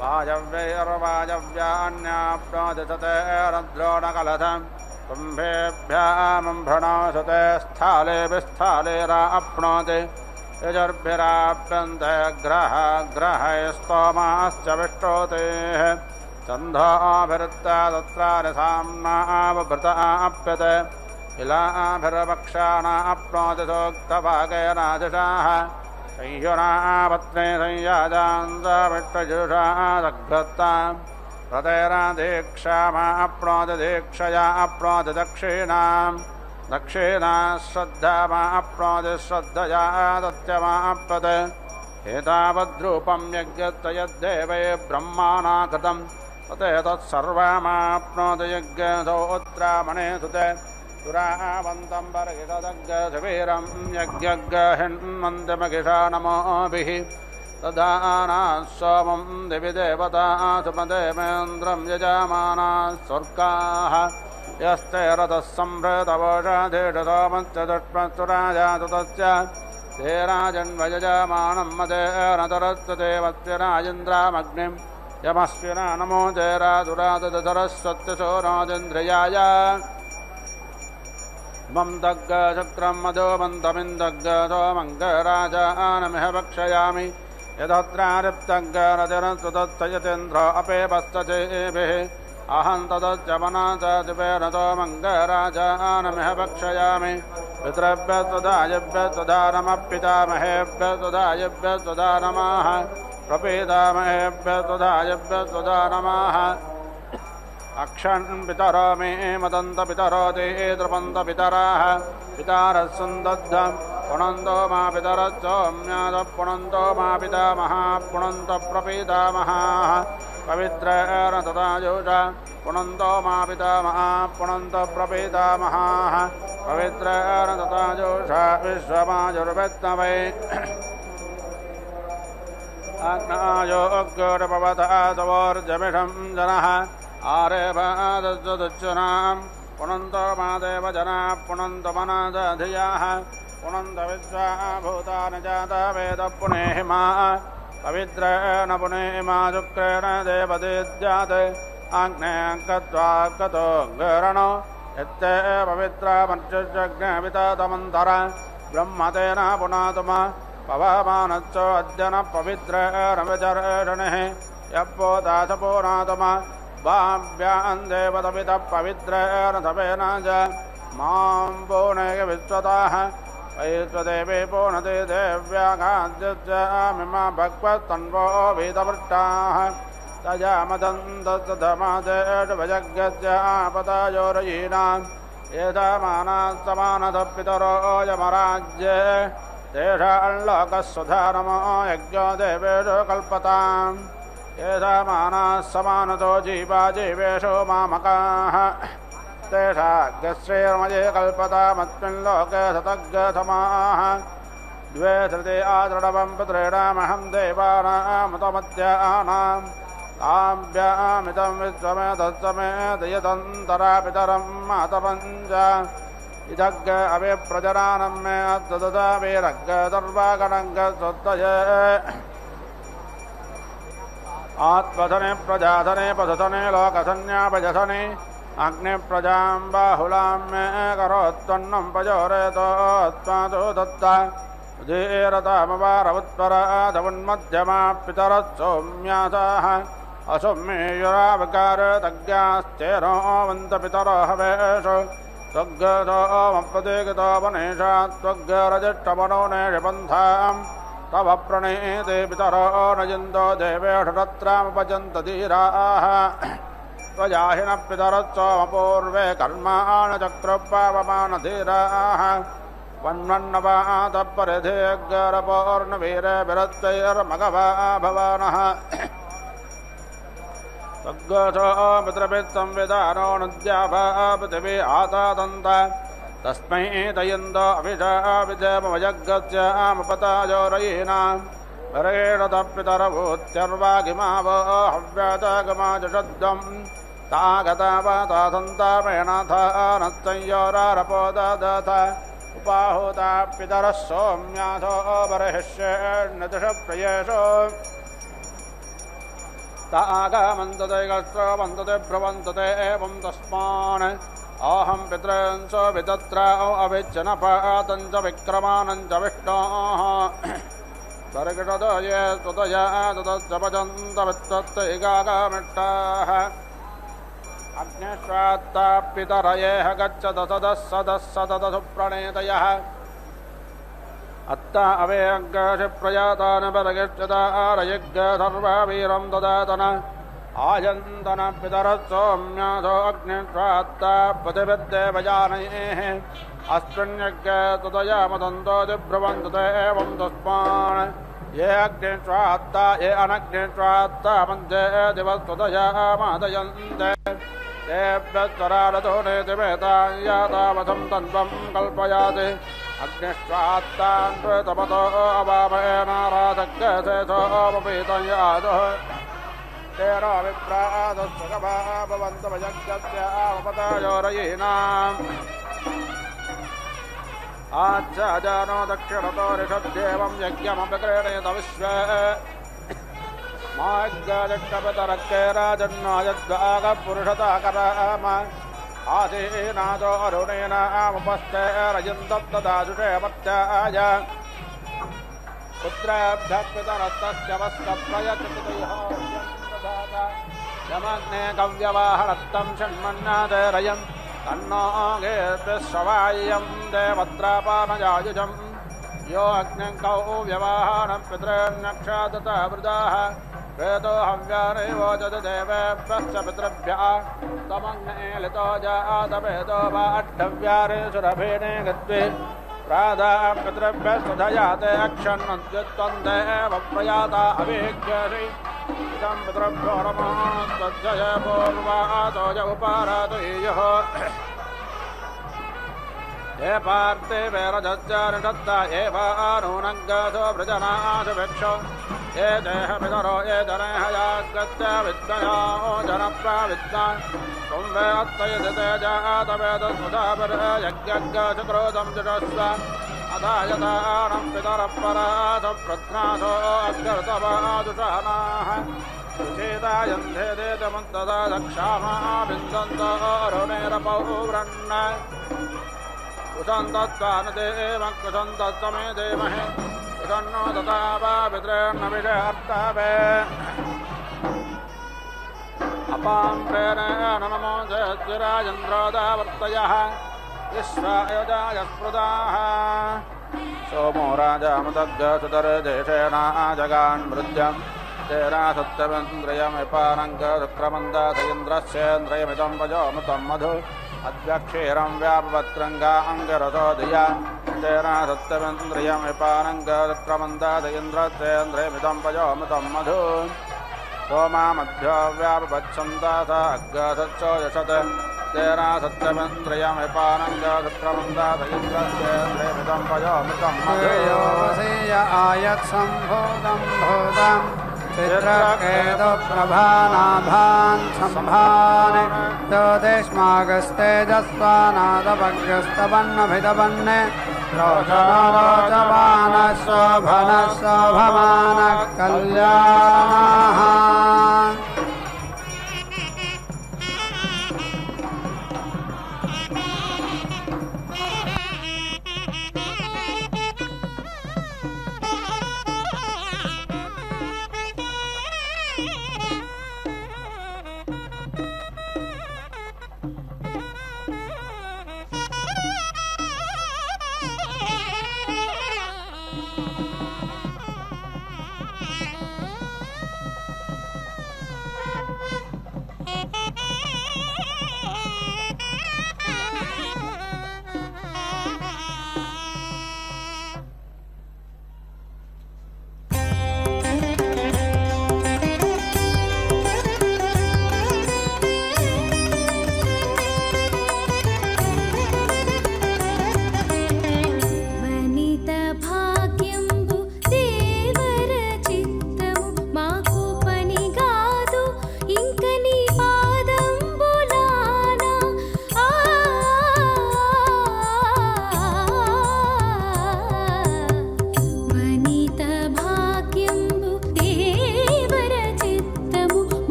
वायव्यैर्वायव्यान्याप्नोदिततेरद्रोणकलशं कुम्भेभ्यामम्भ्रणोषते स्थाले विस्थालेराप्नोति यजुर्भिराप्यन्ते ग्रहैस्तोमाश्च विष्टोतेः छन्दोभिरुत्ता तत्राणि साम्नावभृताप्यते इलाभिर्वक्षाणाप्नोति सोक्तभागेनादिशाः संयुनापत्ने संयाजान्तविष्टजुषा दग्धत्तां प्रतेरादीक्षामाप्नोति दीक्षया आप्नोति दक्षिणां दक्षिणा श्रद्धामाप्नोति श्रद्धया दत्यमाप्यते एतावद्रूपं यज्ञस्य यद्देवे ब्रह्माणा कृतं तत्सर्वमाप्नोति यज्ञसोत्रामणे सुते सुरावन्तं वर्गिषदग्गशवीरं यज्ञहिन्वन्तिमगिषा नमोभिः तदाना सोमं दिवि देवता सुमदेवेन्द्रं यजमाना स्वर्गाः यस्ते रथः संभृतवोषाधीषसोमस्य दुष्मस्तुराजातु तस्य ते राजन्वयजमानं मदेनतरस्य देवस्य राजेन्द्रामग्निं यमस्विना नमो जयराजुरादधरस्वत्यशोराजेन्द्रियाय मम दग्गशुक्रं मधुमन्तमिन्दग्गतो मङ्गराजानमिह भक्षयामि यदत्रारिप्तग्गरतिरस्तुतत्सयतेन्द्र अपेपस्तचेभिः अहं तदच्चमनाचातिपेरतो मङ्गराजानमिह भक्षयामि पितृभ्यस्तदायभ्यस्तदा नमः पितामहेभ्यस्तदायभ्यस्तदा नमः प्रपीतामहेभ्यस्तदायभ्यस्तदा नमः अक्षन् पितरो मे मदन्तपितरो ते तृपन्तपितराः पितारः सन्दद्धं पुनन्तो मा पितरश्चोम्यादः पुनन्तो मा पितामहः पुनन्तो प्रपीतामहाः पवित्रेण तथा योजा पुनन्तो मा पितामहः पुनन्तो प्रपीतामहाः पवित्रेण तथा योषा विश्वमाजुर्वेत्नवै आज्ञायोग्योरपवतः तवोर्जमिषं जनः आरेभादुच्चुनां पुनन्तो मा देवजनाः पुनन्तो मनादधियाः पुनन्तो विश्वाभूतानि जाता वेद पुनेहिमा पवित्रेण पुनेहिमा शुक्रेण देवदीद्यात् आग्नेयङ्कत्वा गतो गरणो यत्ते पवित्रामर्जुजज्ञविततमन्तर ब्रह्मतेन पुनातुम पवमानच्चो अद्य न पवित्रेण विचर्षणिः यप्पोदाथ पुनातुम भाव्यान् देवतपितः पवित्रेण तपेन च मां पूर्णेय विश्वताः वैश्वदेवे पूर्णते देव्यागाद्यमिमा भगवत्तन्वो वीतवृष्टाः तजामदन्तधमादेषु भजज्ञस्य आपदायोरयीनां एतामानाः समानतः पितरो यमराज्ये तेषाल्लोकः सुधानमो यज्ञो देवेषु कल्पताम् एतामानाः समानतो जीवा जीवेषु मामकाः तेषाग्रश्रेर्मये कल्पतामस्मिन् लोके सतग्रथमाः द्वे धृते आदृढवं पितॄणामहं देवानामुतमत्यानां ताभ्यामितं विश्वमेतत्समेतयतन्तरा पितरं मातरञ्च इदग्ग अभिप्रजनानं मे अद्ददा वीरग्गदर्वागणङ्गस्वत्तये आत्मधने प्रजाधने पशुधने लोकसन्न्यापजधने अग्निप्रजां बाहुलां मे करोत्तन्नं पयोरेतोत्मादो दत्ता उदीरतामवारवुत्पराधवन्मध्यमा पितरः सौम्यासाः असौम्येयुरावकारतज्ञाश्चेनो वन्तपितरो हवेषु त्वग्गतोमप्रतीकितो वनेशा त्वग्गरजिष्टमनो नेषपन्थां तव प्रणीते पितरो नयन्तो देवेषु तत्रामुपजन्त धीराः त्वयाहिनः पितरस्सोमपूर्वे कर्माणि चक्रुपावमानधीराः वन्वन्नपातपरिधेऽग्रपूर्णवीरभिरत्वैर्मघवा भवानः त्वग्गतो पितृभिस्संविधानो नद्याभा पृथिवी आतादन्त तस्मै दयन्तो अभिषा विजयमयज्ञस्यामुपतायो रयीणां वरेण तपितरभूत्यर्वागिमावो हव्याचागमाजषद्वं तागतावता सन्तापेणाथानत्संयोरारपोददथ उपाहूता पितरः सौम्याथो बर्हिष्येण्यतिषप्रयेषो तागमन्तते गस्त्रवन्तते भ्रुवन्तते एवं तस्मान् अहं पितॄन् सोऽभितत्रा अभिज्जनपातं च विक्रमानं च विष्णोः स्वर्गतो ये स्तुतया ततश्च भजन्तवित्तैगागमिष्टाः अग्निश्वात्ता पितरयेह गच्छत सदः सदः सततसुप्रणेतयः अत्ता अवेऽग्रशिप्रयातान बलगिष्यतारयज्ञ सर्ववीरं ददातन आयन्तन पितरः सौम्यासो अग्निश्वात्ता पतिभिद्देवजानैः अस्मिन्यज्ञे ततया मदन्तो दिभ्रुवन्तते एवं तस्मान् ये अग्निश्वात्ता ये अनग्निश्वात्ता मध्ये दिवस्तुतया मादयन्ते तेभ्यस्वरारतो नेतिमेतां यातावसं तन्वं कल्पयाति अग्निश्वात्तान् तपतो अवामयेनाराधज्ञसे सोमपीतं यादः तेन विप्रादस्वगभा भवन्तमयज्ञस्यामपतायो रयीणाम् आच्छाजानो दक्षिणतो ऋषद्देवं यज्ञमभिक्रीणेत विश्वे माज्ञाजक्षपतरक्केराजन्नायद्वागपुरुषताकराम आसीनादो अरुणेनामुपस्थे रजन्तप्तदाजुषे मत्याय पुत्रेभ्यः पितरस्तस्य वस्कप्रयचतुः यमग्ने कव्यवाहनत्तं षण्मन्नादे रयम् तन्नो गेर्भिश्रवाय्यं देवत्रापानयायुजम् यो अग्निं कौ व्यवाहानं पितॄन्नक्षादता वृदाः वेदो हव्यानेवोचति देवेभ्यश्च पितृभ्यः तमग्ने लितो जातवेदो वा अट्टव्यारे सुरभेणे गत्वे प्रादाः पितृभ्यस्तधयाते अक्षन्नद्युत्वं देव प्रयाता अभिज्ञसि इदं पितृभ्यो नमः तज्जय पूर्वातो य उपारातो यः ये पार्थे वैरजच्चारिषत्ता एव नूनङ्गसो वृजनासु भिक्षो ये देह पितरो ये जनहयागत्य विद्मयो जनप्राविद्या त्वं वे अत्तयदिते जातवेदस्वधापरयज्ञस्य क्रोधं जुषस्व अथा यथानं पितरः परासो प्रध्नासो अग्रतवादुषानाः सुचेतायन्धे देतमन्तदा दक्षामा विन्दन्तो अरुणेरपौव्रन्न कुशन्तत्वानुदेवं कुशन्तत्वमे देमहे कुशन्नो तथा वा पितॄन्न विषयार्तावे अपां प्रेरेण नमो जयराजेन्द्रोदावर्तयः विश्वायुजाय स्पृदाः सोमो राजामदग्गसुतर्देशेनाजगान्मृत्यं तेना सत्यमिन्द्रियमिपानङ्गशुक्रमन्दासेन्द्रस्येन्द्रियमिदं वजोमृतं मधु अद्यक्षीरं व्यापवत्रङ्गा अङ्गरसो धिया तेना सत्यमिन्द्रियमिपानङ्गशुक्रमन्दासेन्द्रस्येन्द्रियमिदं वजोमृतं मधु सोमा मध्यो व्यापवच्छन्दास अग्गसत्सो यशत् तेना सत्यमिन्द्रियमिपानङ्गशुक्रमन्दासेन्द्रस्येन्द्रियमिदं वजोमृतं मधु वसेय आयत्सम्भूतं भूतं चित्रकेतु प्रभानाभान् सम्भाने ज्योतिष्मागस्तेजस्वानादपग्रस्तवन्नभिदवन्ने रोचनरोचमानशोभनशोभमानः कल्याणाः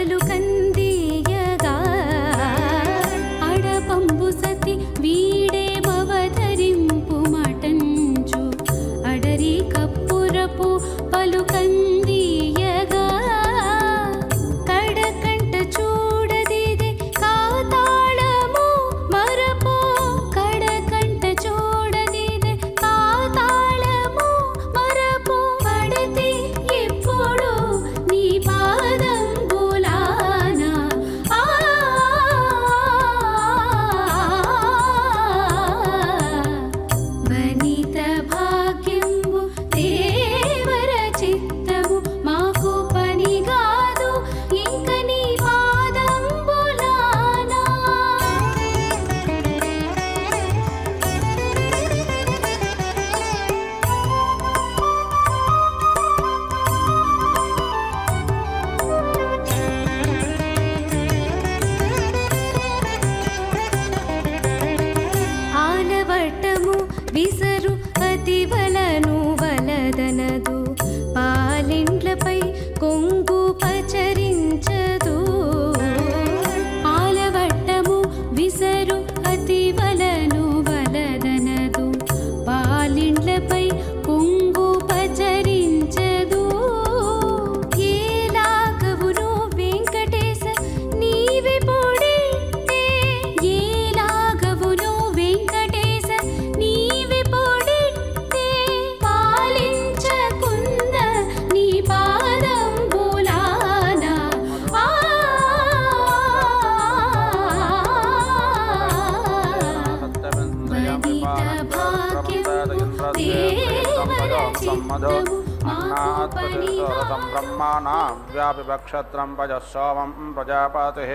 పలుకందియగా అడపంబు సతి వీడేమవతరింపు మటంచు అడరి కప్పురపు పలుకందియగా కడకంట చూడదిదే కాతాళము మరపో కడకంట చూడదిదే కాతాళము మరపో పడతి ఎప్పుడు నీ పాదంబులానా వనిత భాగ్యంబు దేవర చిత్తము మాకు పని కాదు ఇంక నీ పాదంబులానా ఆలవట్టము విసరు అతివలను వలదనదు పాలిండ్లపై కొంగు పచరించదు ఆలవట్టము విసరు అతివలను వలదనదు పాలిండ్లపై కొంగు పచరించదు ఏలాగవును వెంకటేశ నీవి పొడితే ఏలాగవును వెంకటేశ నీవి పొడితే పాలించకుంద నీ పాదంబులానా వనిత భాగ్యం దేవర చిత్తము మాకు పని కాదు బ్రహ్మాణం వ్యాపిపక్షత్రం పజస్సోమం ప్రజాపతి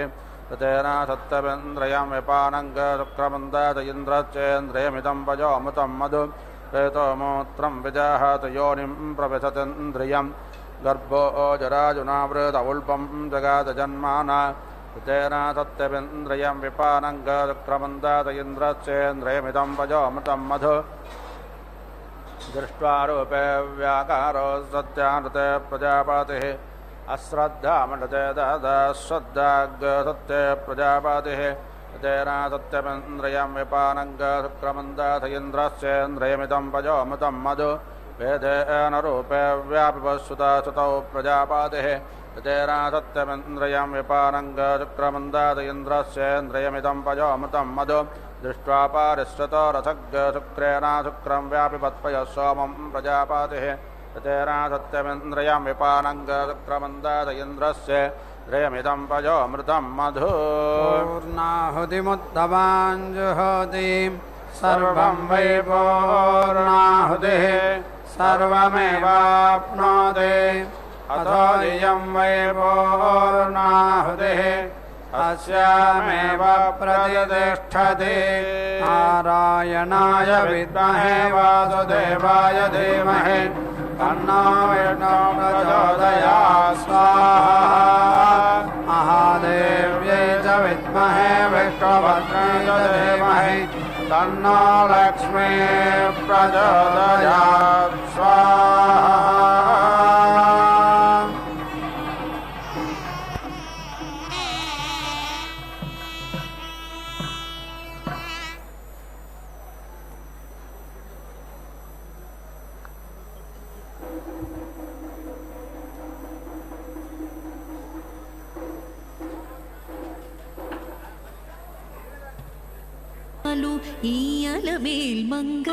తేన సత్యవేంద్రయం విపానంగ శుక్రమందాత ఇంద్రచేంద్రియమిదం పజోమృతం మధు ప్రేతోమూత్రం విజాహత యోనిం ప్రవిశతేంద్రియం గర్భో జరాజునావృత ఉల్పం జగాత జన్మాన తేన సత్యవేంద్రయం విపానంగ శుక్రమందాత ఇంద్రచేంద్రియమిదం పజోమృతం మధు दृष्ट्वा रूपे व्याकारो सत्यानृते प्रजापतिः अश्रद्धामण्डते दश्रद्धाग्सत्ये प्रजापतिः तेन सत्यमिन्द्रियं विपानङ्ग शुक्रमन्दाथ इन्द्रश्चेन्द्रियमिदं पजोमृतं मधु वेदेन रूपे व्यापिपश्रुता सुतौ प्रजापतिः तेन सत्यमिन्द्रियं विपानङ्ग शुक्रमन्दाथ इन्द्रश्चेन्द्रियमिदं पजोमृतं मधु दृष्ट्वा पारिश्रतो रथग्शुक्रेण शुक्रं व्यापिपत्पयः सोमं प्रजापतिः तेन सत्यमिन्द्रियं विपानङ्ग शुक्रमन्दात इन्द्रस्य त्रयमिदं पजोमृतं मधु पूर्णाहुतिमुत्तमाञ्जुहोति सर्वं वै पूर्णाहुतिः सर्वमेवाप्नोति अथो इयं वै पूर्णाहुतिः अस्यामेव प्रतिष्ठति नारायणाय विद्महे वासुदेवाय धीमहि तन्नो विष्णुः प्रचोदयात् स्वाहा महादेव्यै च विद्महे विष्णुपत्न्यै च धीमहि तन्नो लक्ष्मीः प्रचोदयात् स्वाहा ఈ అలమేల్ మంగ